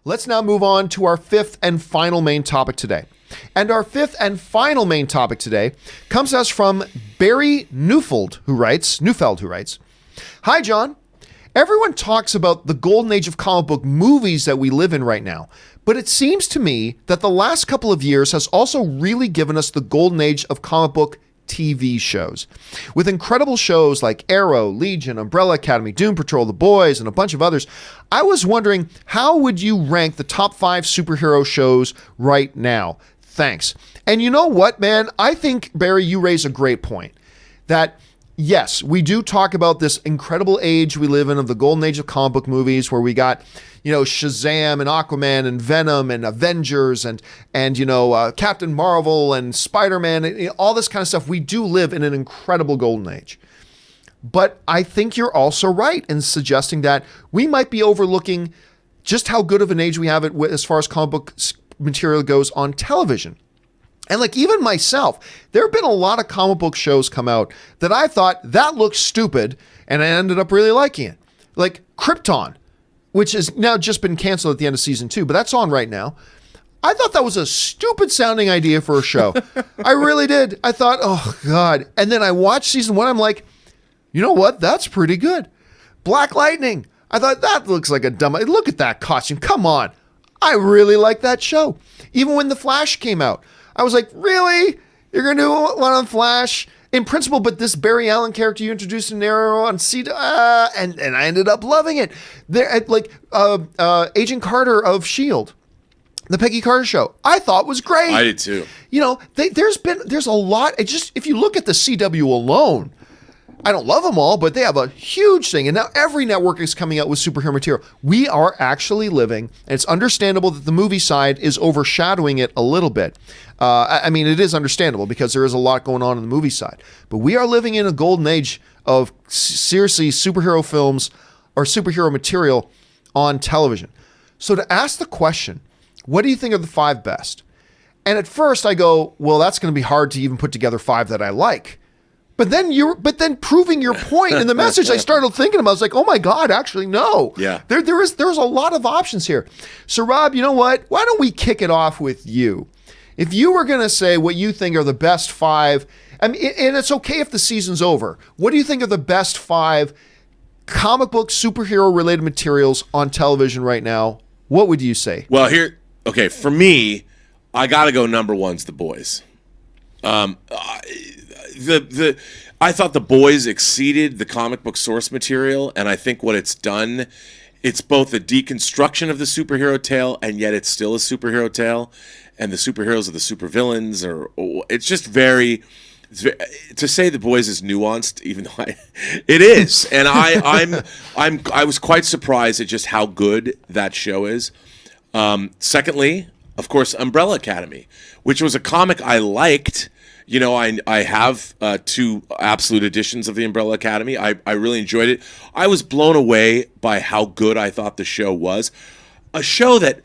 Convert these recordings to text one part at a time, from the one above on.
Let's now move on to our fifth and final main topic today. And our fifth and final main topic today comes to us from Barry Neufeld, who writes, "Hi, John. Everyone talks about the golden age of comic book movies that we live in right now, but it seems to me that the last couple of years has also really given us the golden age of comic book TV shows. With incredible shows like Arrow, Legion, Umbrella Academy, Doom Patrol, The Boys, and a bunch of others, I was wondering, how would you rank the top 5 superhero shows right now? Thanks." And you know what, man? I think, Barry, you raise a great point. That, yes, we do talk about this incredible age we live in of the golden age of comic book movies where we got, Shazam and Aquaman and Venom and Avengers and Captain Marvel and Spider-Man and all this kind of stuff. We do live in an incredible golden age. But I think you're also right in suggesting that we might be overlooking just how good of an age we have as far as comic book material goes on television. And like even myself, there have been a lot of comic book shows come out that I thought that looked stupid and I ended up really liking it. Like Krypton, which has now just been canceled at the end of season 2, but that's on right now. I thought that was a stupid sounding idea for a show. I really did. I thought, oh God. And then I watched season 1. I'm like, you know what? That's pretty good. Black Lightning. I thought that looks like a dumb, look at that costume. Come on. I really like that show. Even when The Flash came out, I was like, really? You're going to do one on Flash? In principle, but this Barry Allen character you introduced in Arrow on and I ended up loving it. Agent Carter of S.H.I.E.L.D., the Peggy Carter show, I thought was great. I did too. There's a lot. If you look at the CW alone, I don't love them all, but they have a huge thing. And now every network is coming out with superhero material. We are actually living, and it's understandable that the movie side is overshadowing it a little bit. It is understandable because there is a lot going on in the movie side. But we are living in a golden age of seriously superhero films or superhero material on television. So to ask the question, what do you think are the 5 best? And at first I go, well, that's going to be hard to even put together 5 that I like. But then proving your point in the message, I started thinking about, I was like, oh my God, actually, no. Yeah. There's a lot of options here. So Rob, you know what? Why don't we kick it off with you? If you were going to say what you think are the best 5, and it's okay if the season's over, what do you think are the best 5 comic book superhero related materials on television right now? What would you say? Well, for me, I got to go number 1's The Boys. I thought The Boys exceeded the comic book source material, and I think what it's done, it's both a deconstruction of the superhero tale, and yet it's still a superhero tale, and the superheroes are the supervillains, it's just very, to say The Boys is nuanced, even though it is, and I was quite surprised at just how good that show is. Secondly, of course, Umbrella Academy, which was a comic I liked. I have 2 absolute editions of the Umbrella Academy. I really enjoyed it. I was blown away by how good I thought the show was. A show that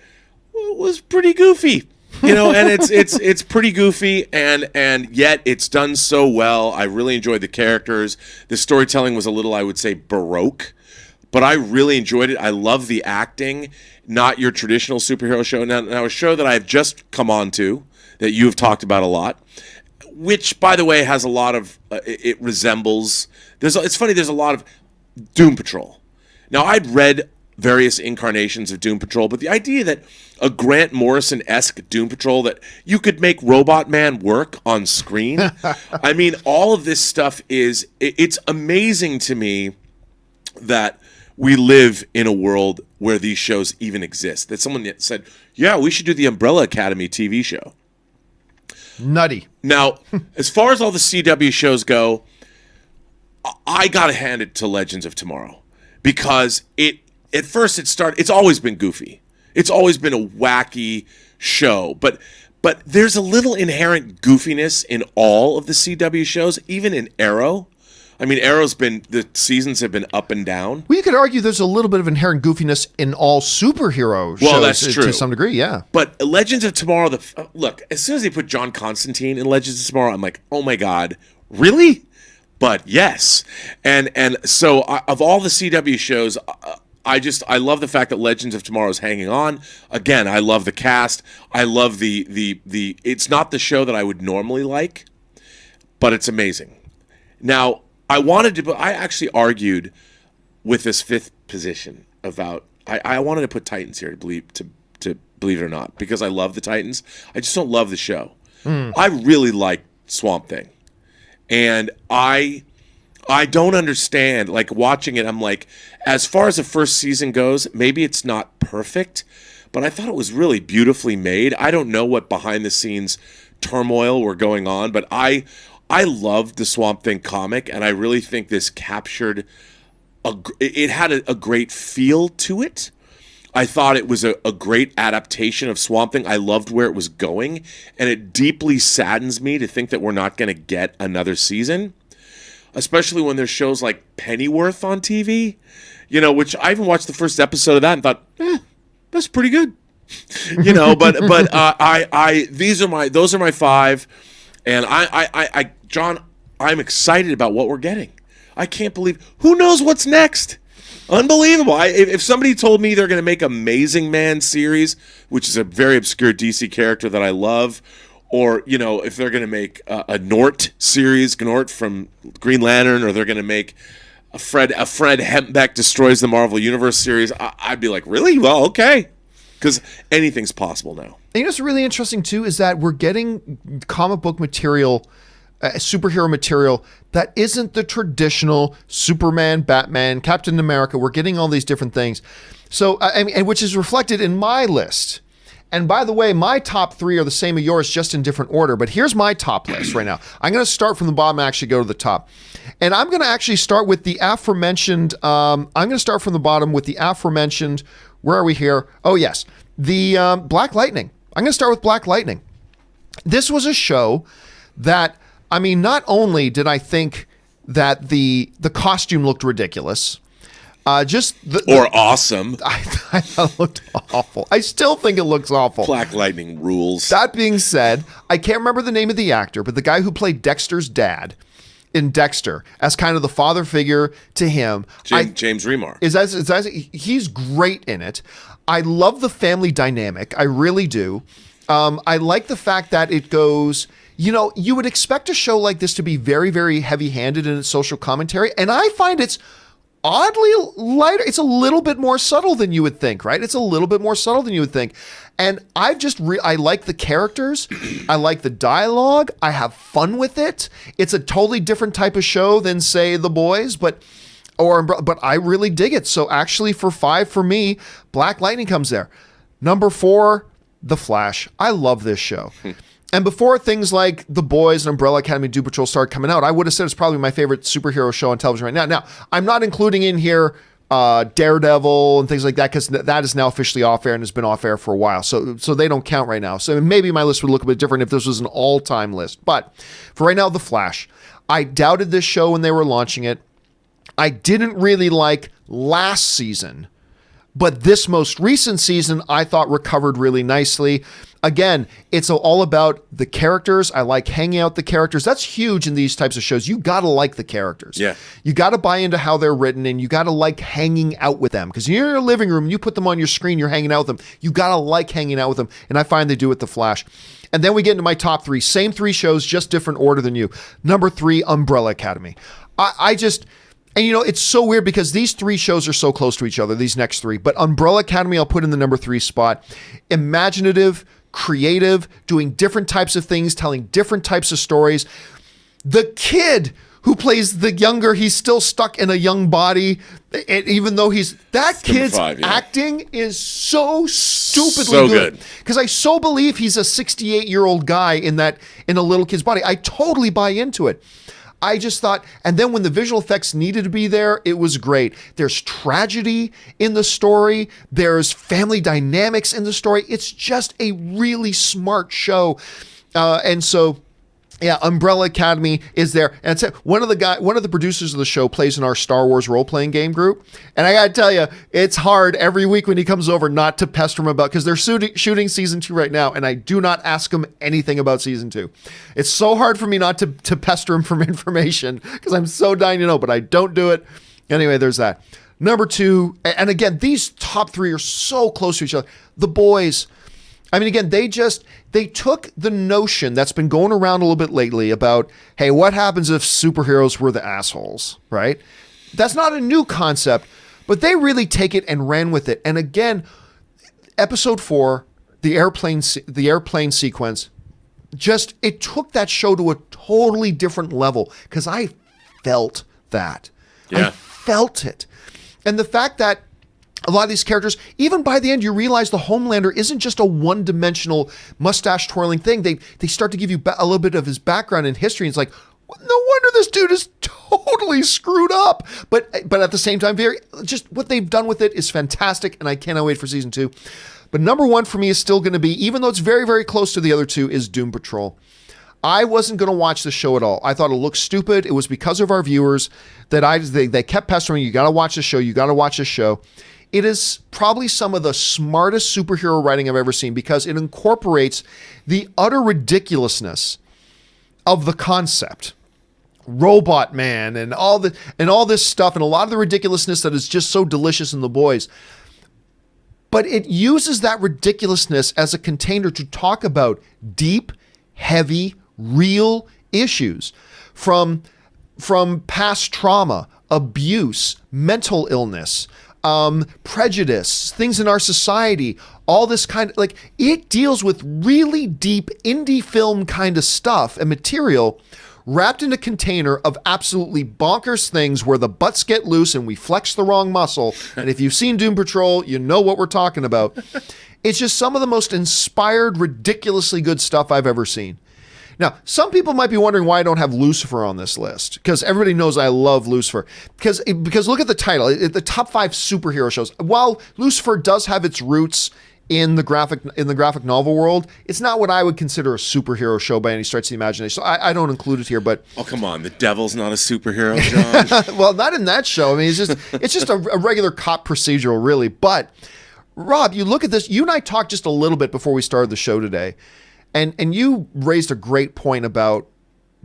was pretty goofy, and it's pretty goofy, and yet it's done so well. I really enjoyed the characters. The storytelling was a little, I would say, baroque, but I really enjoyed it. I love the acting. Not your traditional superhero show. Now a show that I've just come on to, that you have talked about a lot, which, by the way, has a lot of, it resembles, it's funny, there's a lot of Doom Patrol. Now, I'd read various incarnations of Doom Patrol, but the idea that a Grant Morrison-esque Doom Patrol, that you could make Robot Man work on screen, all of this stuff it's amazing to me that we live in a world where these shows even exist. That someone said, yeah, we should do the Umbrella Academy TV show. Nutty. Now, as far as all the CW shows go, I gotta hand it to Legends of Tomorrow, because at first it's always been goofy. It's always been a wacky show, but there's a little inherent goofiness in all of the CW shows, even in Arrow. The seasons have been up and down. Well, you could argue there's a little bit of inherent goofiness in all superhero shows. Well, that's true. To some degree, yeah. But Legends of Tomorrow, look, as soon as they put John Constantine in Legends of Tomorrow, I'm like, oh my God, really? But yes. And so of all the CW shows, I love the fact that Legends of Tomorrow is hanging on. Again, I love the cast. I love the it's not the show that I would normally like, but it's amazing. Now, I actually argued with this fifth position about, I wanted to put Titans here to believe it or not, because I love the Titans. I just don't love the show. I really like Swamp Thing. And I don't understand, like, watching it, I'm like, as far as the first season goes, maybe it's not perfect, but I thought it was really beautifully made. I don't know what behind the scenes turmoil were going on, but I loved the Swamp Thing comic, and I really think this captured it had a great feel to it. I thought it was a great adaptation of Swamp Thing. I loved where it was going, and it deeply saddens me to think that we're not going to get another season, especially when there's shows like Pennyworth on TV, which I even watched the first episode of that and thought, that's pretty good, but those are my five, and I John, I'm excited about what we're getting. I can't believe, who knows what's next? Unbelievable. If somebody told me they're going to make Amazing Man series, which is a very obscure DC character that I love, or, if they're going to make a Gnort series, Gnort from Green Lantern, or they're going to make a Fred Hempbeck Destroys the Marvel Universe series, I'd be like, really? Well, okay. Because anything's possible now. And what's really interesting, too, is that we're getting comic book material, superhero material that isn't the traditional Superman, Batman, Captain America. We're getting all these different things. So, and which is reflected in my list. And by the way, my top three are the same as yours, just in different order. But here's my top list right now. I'm going to start from the bottom and actually go to the top. And I'm going to actually start with the aforementioned, I'm going to start from the bottom with the aforementioned, where are we here? Oh, yes, the Black Lightning. I'm going to start with Black Lightning. This was a show that, not only did I think that the costume looked ridiculous, or awesome. I thought it looked awful. I still think it looks awful. Black Lightning rules. That being said, I can't remember the name of the actor, but the guy who played Dexter's dad in Dexter as kind of the father figure to him, James Remar, he's great in it. I love the family dynamic. I really do. I like the fact that it goes. You would expect a show like this to be very, very heavy-handed in its social commentary, and I find it's oddly lighter. It's a little bit more subtle than you would think, right? It's a little bit more subtle than you would think. And I like the characters. I like the dialogue. I have fun with it. It's a totally different type of show than, say, The Boys, but I really dig it. So actually, for 5 for me, Black Lightning comes there. Number 4, The Flash. I love this show. And before things like The Boys and Umbrella Academy, Doom Patrol started coming out, I would have said it's probably my favorite superhero show on television right now. Now, I'm not including in here Daredevil and things like that, because that is now officially off air and has been off air for a while. So they don't count right now. So maybe my list would look a bit different if this was an all-time list. But for right now, The Flash. I doubted this show when they were launching it. I didn't really like last season, but this most recent season I thought recovered really nicely. Again, it's all about the characters. I like hanging out the characters. That's huge in these types of shows. You got to like the characters. Yeah. You got to buy into how they're written, and you got to like hanging out with them. Because you're in your living room, you put them on your screen, you're hanging out with them. You got to like hanging out with them. And I find they do with The Flash. And then we get into my top 3. Same 3 shows, just different order than you. Number 3, Umbrella Academy. And it's so weird because these 3 shows are so close to each other, these next 3. But Umbrella Academy, I'll put in the number 3 spot. Imaginative, creative, doing different types of things, telling different types of stories. The kid who plays the younger, he's still stuck in a young body, even though that kid's 5, yeah. acting is so stupidly so good. Because I so believe he's a 68-year-old guy in a little kid's body. I totally buy into it. I just thought, and then when the visual effects needed to be there, it was great. There's tragedy in the story. There's family dynamics in the story. It's just a really smart show. And so, yeah, Umbrella Academy is there. And it's one of the producers of the show plays in our Star Wars role-playing game group. And I got to tell you, it's hard every week when he comes over not to pester him about, because they're shooting season 2 right now, and I do not ask him anything about season 2. It's so hard for me not to pester him for information, because I'm so dying to know, but I don't do it. Anyway, there's that. Number 2, and again, these top 3 are so close to each other. The Boys. I mean, again, they took the notion that's been going around a little bit lately about, hey, what happens if superheroes were the assholes, right? That's not a new concept, but they really take it and ran with it. And again, episode 4, the airplane sequence, it took that show to a totally different level because I felt that. Yeah. I felt it. And the fact that a lot of these characters, even by the end, you realize the Homelander isn't just a one-dimensional mustache twirling thing. They start to give you a little bit of his background and history. And it's like, no wonder this dude is totally screwed up. But at the same time, just what they've done with it is fantastic, and I cannot wait for season 2. But number 1 for me is still going to be, even though it's very, very close to the other 2, is Doom Patrol. I wasn't going to watch the show at all. I thought it looked stupid. It was because of our viewers that they kept pestering me. You got to watch the show. You got to watch the show. It is probably some of the smartest superhero writing I've ever seen because it incorporates the utter ridiculousness of the concept. Robot Man and all this stuff and a lot of the ridiculousness that is just so delicious in The Boys. But it uses that ridiculousness as a container to talk about deep, heavy, real issues from past trauma, abuse, mental illness, prejudice, things in our society, all this kind of, like, it deals with really deep indie film kind of stuff and material wrapped in a container of absolutely bonkers things where the butts get loose and we flex the wrong muscle. And if you've seen Doom Patrol, you know what we're talking about. It's just some of the most inspired, ridiculously good stuff I've ever seen. Now, some people might be wondering why I don't have Lucifer on this list, because everybody knows I love Lucifer. Because look at the title, the top 5 superhero shows. While Lucifer does have its roots in the graphic novel world, it's not what I would consider a superhero show by any stretch of the imagination. So I don't include it here. But oh, come on, the devil's not a superhero, John. Well, not in that show. I mean, it's just a regular cop procedural, really. But Rob, you look at this. You and I talked just a little bit before we started the show today. And you raised a great point about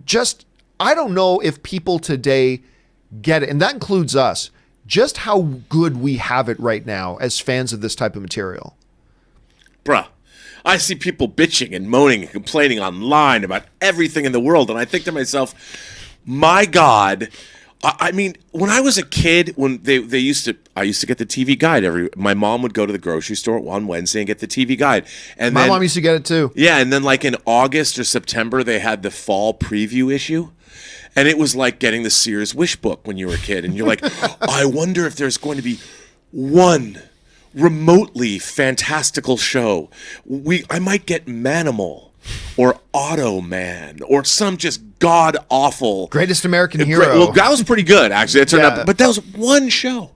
just, I don't know if people today get it, and that includes us, just how good we have it right now as fans of this type of material. Bruh, I see people bitching and moaning and complaining online about everything in the world, and I think to myself, my God, I mean, when I was a kid, when I used to get the TV guide my mom would go to the grocery store on Wednesday and get the TV guide. And my mom used to get it too. Yeah, and then like in August or September, they had the fall preview issue. And it was like getting the Sears Wish book when you were a kid. And you're like, I wonder if there's going to be one remotely fantastical show. I might get Manimal or Automan or some just god-awful Greatest American Hero. Well, that was pretty good, actually. It turned out, but that was one show.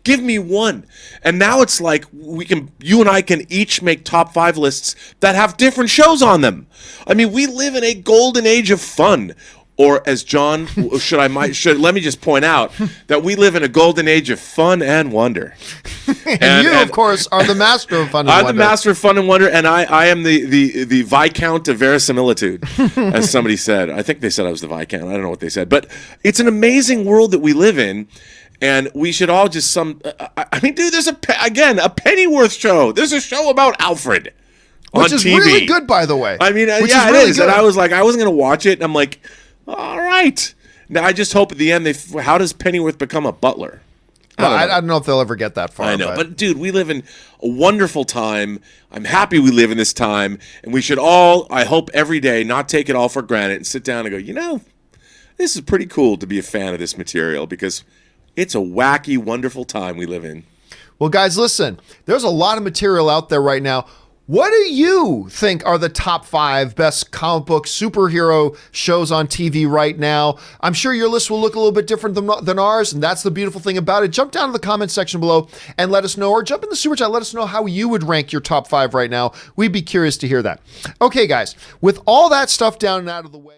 Give me one. And now it's like you and I can each make top 5 lists that have different shows on them. I mean, we live in a golden age of fun. Or as John, let me just point out that we live in a golden age of fun and wonder. And you, of course, are the master of fun and wonder. I'm the master of fun and wonder, and I am the Viscount of verisimilitude, as somebody said. I think they said I was the Viscount. I don't know what they said. But it's an amazing world that we live in, and we should all just I mean, dude, there's a Pennyworth show. There's a show about Alfred Which is TV. Really good, by the way. I mean, it is. Good. And I was like, I wasn't going to watch it, and I'm like, all right. Now, I just hope at the end, how does Pennyworth become a butler? I don't know if they'll ever get that far. I know, but dude, we live in a wonderful time. I'm happy we live in this time, and we should all, I hope every day, not take it all for granted and sit down and go, this is pretty cool to be a fan of this material because it's a wacky, wonderful time we live in. Well, guys, listen, there's a lot of material out there right now. What do you think are the top 5 best comic book superhero shows on TV right now? I'm sure your list will look a little bit different than ours, and that's the beautiful thing about it. Jump down to the comment section below and let us know, or jump in the super chat, let us know how you would rank your top 5 right now. We'd be curious to hear that. Okay, guys, with all that stuff down and out of the way,